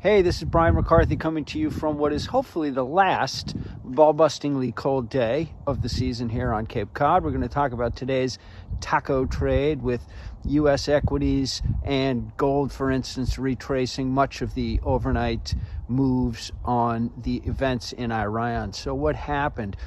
Hey, this is Brian McCarthy coming to you from what is hopefully the last ball-bustingly cold day of the season here on Cape Cod. We're going to talk about today's taco trade with U.S. equities and gold, for instance, retracing much of the overnight moves on the events in Iran. So what happened?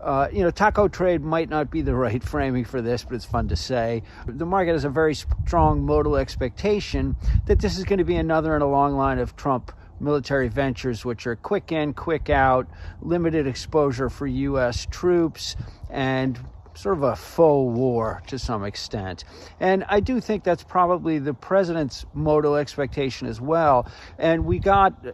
Taco trade might not be the right framing for this, but it's fun to say. The market has a very strong modal expectation that this is going to be another in a long line of Trump military ventures, which are quick in, quick out, limited exposure for U.S. troops, and sort of a faux war to some extent. And I do think that's probably the president's modal expectation as well. And we got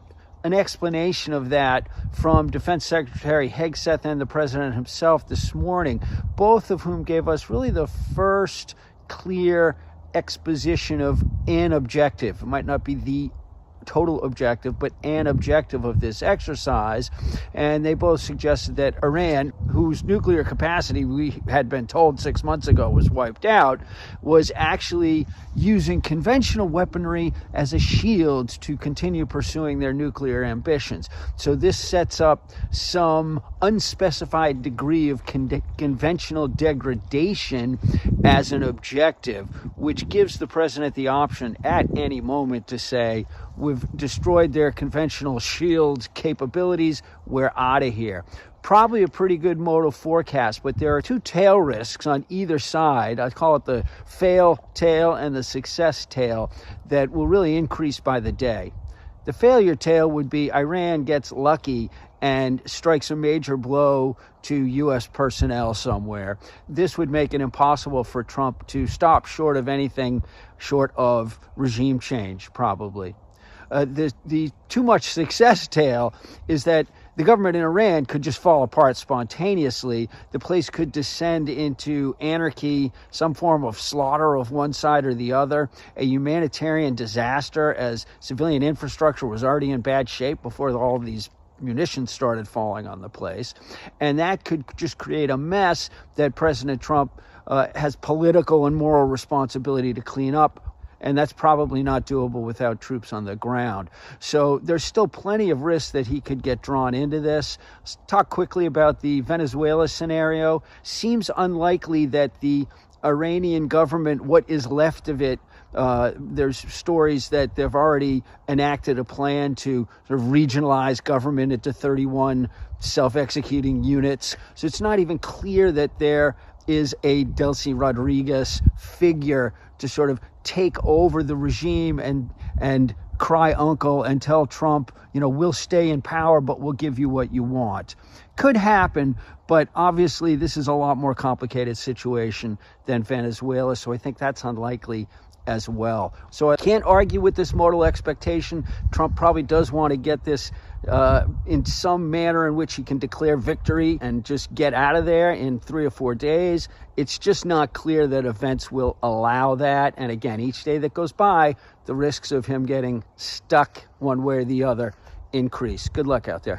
an explanation of that from Defense Secretary Hegseth and the president himself this morning, both of whom gave us really the first clear exposition of an objective. It might not be the total objective, but an objective of this exercise. And they both suggested that Iran, whose nuclear capacity we had been told 6 months ago was wiped out, was actually using conventional weaponry as a shield to continue pursuing their nuclear ambitions. So this sets up some unspecified degree of conventional degradation as an objective, which gives the president the option at any moment to say, we've destroyed their conventional shield capabilities, we're out of here. Probably a pretty good modal forecast, but there are two tail risks on either side. I call it the fail tail and the success tail that will really increase by the day. The failure tail would be Iran gets lucky and strikes a major blow to U.S. personnel somewhere. This would make it impossible for Trump to stop short of anything short of regime change, probably. The too much success tale is that the government in Iran could just fall apart spontaneously. The place could descend into anarchy, some form of slaughter of one side or the other, a humanitarian disaster as civilian infrastructure was already in bad shape before all of these munitions started falling on the place. And that could just create a mess that President Trump has political and moral responsibility to clean up. And that's probably not doable without troops on the ground. So there's still plenty of risk that he could get drawn into this. Let's talk quickly about the Venezuela scenario. Seems unlikely that the Iranian government, what is left of it, there's stories that they've already enacted a plan to sort of regionalize government into 31 self-executing units. So it's not even clear that there is a Delcy Rodriguez figure to sort of take over the regime and cry uncle and tell Trump, we'll stay in power, but we'll give you what you want. Could happen, but obviously this is a lot more complicated situation than Venezuela, so I think that's unlikely as well. So I can't argue with this modal expectation. Trump probably does want to get this in some manner in which he can declare victory and just get out of there in 3 or 4 days. It's just not clear that events will allow that. And again, each day that goes by, the risks of him getting stuck one way or the other increase. Good luck out there.